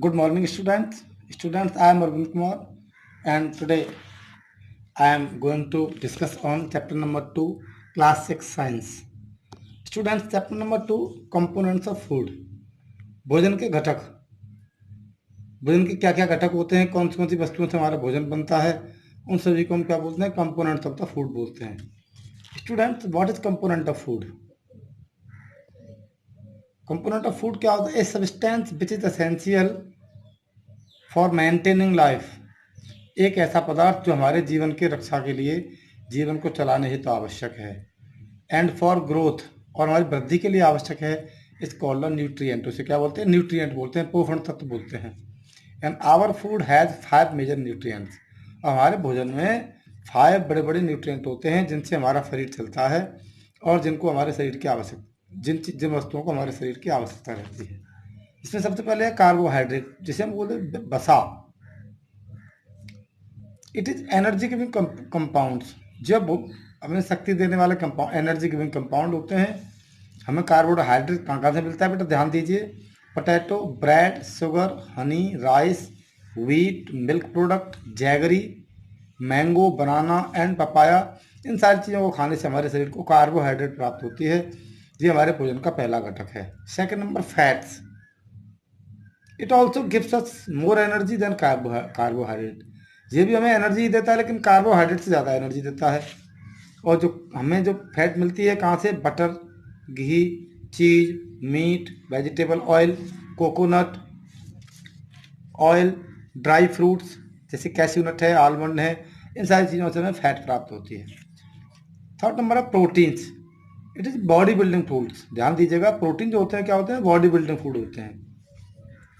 Good morning, students. Students, I am Arvind Kumar, and today I am going to discuss on chapter number 2, class 6 science. Students, chapter number 2, components of food. भोजन के घटक। भोजन के क्या क्या घटक होते हैं, कौन सी वस्तुओं से हमारा भोजन बनता है, उन सभी को हम क्या बोलते हैं? कंपोनेंट्स ऑफ द फूड बोलते हैं। Students, what is component of food? Component of food क्या होता है? A substance which is essential for maintaining life. एक ऐसा पदार्थ जो हमारे जीवन की रक्षा के लिए, जीवन को चलाने हेतु आवश्यक है, एंड फॉर ग्रोथ, और हमारी वृद्धि के लिए आवश्यक है। इस कॉल्ड न्यूट्रिएंट। उसे क्या बोलते हैं? न्यूट्रिएंट बोलते हैं, पोषण तत्व बोलते हैं। And our food has 5 major nutrients. और हमारे भोजन में 5 बड़े बड़े न्यूट्रिएंट होते हैं जिनसे हमारा शरीर चलता है और जिनको हमारे शरीर की आवश्यक जिन वस्तुओं को हमारे शरीर की आवश्यकता रहती है। इसमें सबसे पहले है कार्बोहाइड्रेट, जिसे हम बोलते हैं वसा। It is energy giving compounds. जब हमें शक्ति देने वाले कंपाउंड एनर्जी गिविंग कंपाउंड होते हैं। हमें कार्बोहाइड्रेट कहाँ से मिलता है बेटा? ध्यान दीजिए। Potato, bread, sugar, honey, rice, wheat, milk product, jaggery, mango, banana and papaya. इन सारी चीज़ों को खाने से हमारे शरीर को कार्बोहाइड्रेट प्राप्त होती है। ये हमारे भोजन का पहला घटक है। Second number, fats. It also gives us more energy than carbohydrate. ये भी हमें एनर्जी देता है, लेकिन कार्बोहाइड्रेट से ज़्यादा एनर्जी देता है। और जो हमें जो फैट मिलती है कहाँ से? Butter, ghee, cheese, meat, vegetable oil, coconut oil, dry fruits जैसे कैश्यू नट है, आलमंड है। इन सारी चीज़ों से हमें फैट प्राप्त होती है। थर्ड नंबर है proteins. It is body building foods. ध्यान दीजिएगा, प्रोटीन जो होते हैं क्या होते हैं? बॉडी बिल्डिंग फूड होते हैं।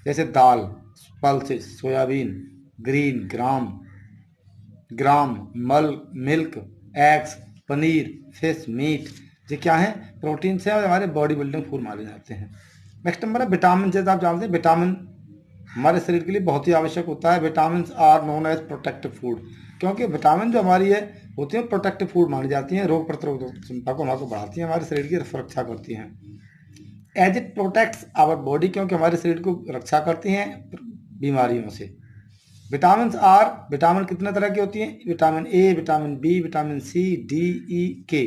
जैसे dal, pulses, soybean, green, gram, milk, eggs, paneer, fish, meat. ये क्या है? प्रोटीन से और हमारे बॉडी बिल्डिंग फूड माने जाते हैं। नेक्स्ट नंबर है विटामिन। जैसे आप जानते हैं, विटामिन हमारे शरीर के लिए बहुत ही आवश्यक होता है। Vitamin are known as protective food, क्योंकि विटामिन जो हमारी है होती है प्रोटेक्टिव फूड मानी जाती हैं। रोग प्रतिरोधक क्षमता को हमारे बढ़ाती हैं, हमारे शरीर की सुरक्षा करती हैं। As it protects our body, क्योंकि हमारे शरीर को रक्षा करती हैं बीमारियों से। विटामिन कितने तरह की होती हैं? Vitamin A, vitamin B, vitamin C, D, E, K.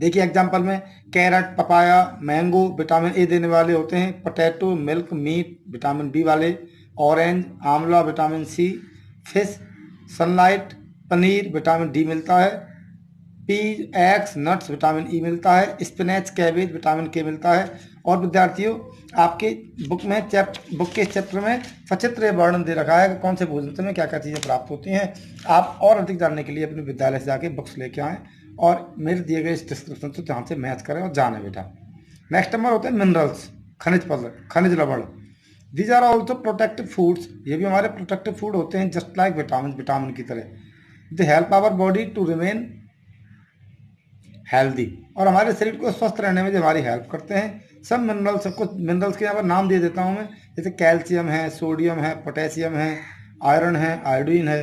देखिए एग्जांपल में, carrot, papaya, mango vitamin A देने वाले होते हैं। Potato, milk, meat vitamin B वाले। Orange, amla vitamin C. Fish, sunlight, paneer vitamin D मिलता है। Peas, eggs, nuts vitamin E मिलता है। स्पिनच, कैबेज विटामिन के मिलता है। और विद्यार्थियों, आपके बुक के इस चैप्टर में सचित्र वर्णन दे रखा है कि कौन से भोजन से में क्या क्या चीज़ें प्राप्त होती हैं। आप और अधिक जानने के लिए अपने विद्यालय से जाके बुक्स लेके आएँ और मेरे दिए गए इस डिस्क्रिप्शन से ध्यान से मैच करें और जाने बेटा। नेक्स्ट नंबर होते हैं मिनरल्स, खनिज लवण। These are also protective foods. ये भी हमारे प्रोटेक्टिव फूड होते हैं, जस्ट लाइक विटामिन की तरह। They help our body to remain healthy, और हमारे शरीर को स्वस्थ रहने में जो हमारी हेल्प करते हैं। सब मिनरल्स, कुछ मिनरल्स के यहाँ पर नाम दे देता हूँ मैं, जैसे कैल्शियम है, सोडियम है, पोटेशियम है, आयरन है, आयोडीन है।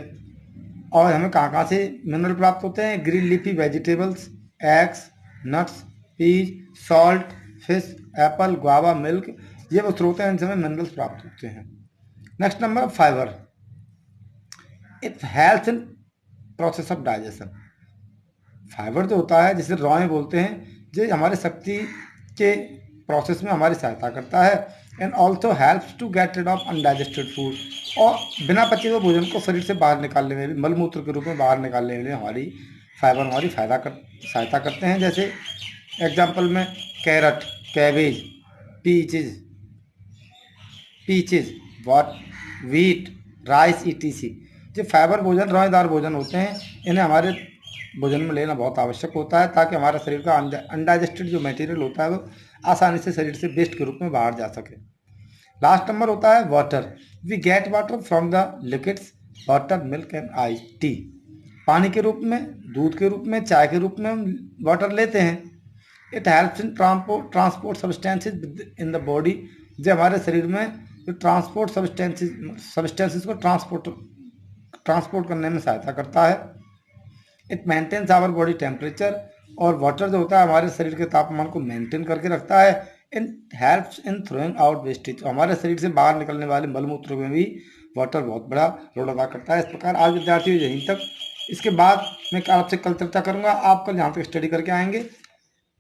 और हमें कहाँ कहाँ से मिनरल प्राप्त होते हैं? Green leafy vegetables, eggs, nuts, peas, salt, fish, apple, guava, milk. ये वो स्रोत हैं इनसे हमें मिनरल्स प्राप्त होते हैं। Next number, fibre. It helps in process of digestion. Fibre जो होता है, जिसे रॉय बोलते हैं, ये हमारे शक्ति के प्रोसेस में हमारी सहायता करता है। And also helps to get rid of undigested food. और बिना पचे हुए भोजन को शरीर से बाहर निकालने में भी, मलमूत्र के रूप में बाहर निकालने में हमारी फाइबर हमारी सहायता करते हैं। जैसे एग्जाम्पल में, carrot, cabbage, peaches peaches wheat, rice, ETC. जो फाइबर भोजन, रॉयदार भोजन होते हैं, इन्हें हमारे भोजन में लेना बहुत आवश्यक होता है, ताकि हमारा शरीर का अनडाइजेस्टेड जो मटेरियल होता है वो आसानी से शरीर से वेस्ट के रूप में बाहर जा सके। लास्ट नंबर होता है water. We get water from the liquids, water, milk and ice, tea. पानी के रूप में, दूध के रूप में, चाय के रूप में हम वाटर लेते हैं। It helps in transport substances in the body. जो हमारे शरीर में जो ट्रांसपोर्ट सब्सटेंसेज को ट्रांसपोर्ट करने में सहायता करता है। It maintains our body temperature. और वाटर जो होता है हमारे शरीर के तापमान को मेंटेन करके रखता है। In helps in throwing out wastage. हमारे शरीर से बाहर निकलने वाले मलमूत्र में भी वाटर बहुत बड़ा रोल अदा करता है। इस प्रकार आज विद्यार्थियों यहीं तक। इसके बाद मैं आपसे कल चर्चा करूंगा। आप कल यहाँ तक स्टडी करके आएंगे।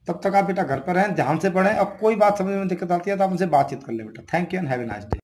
तब तक आप बेटा घर पर रहें, ध्यान से पढ़ें। अब कोई बात समझ में दिक्कत आती है तो आप मुझसे बातचीत कर ले बेटा। Thank you and have a nice day.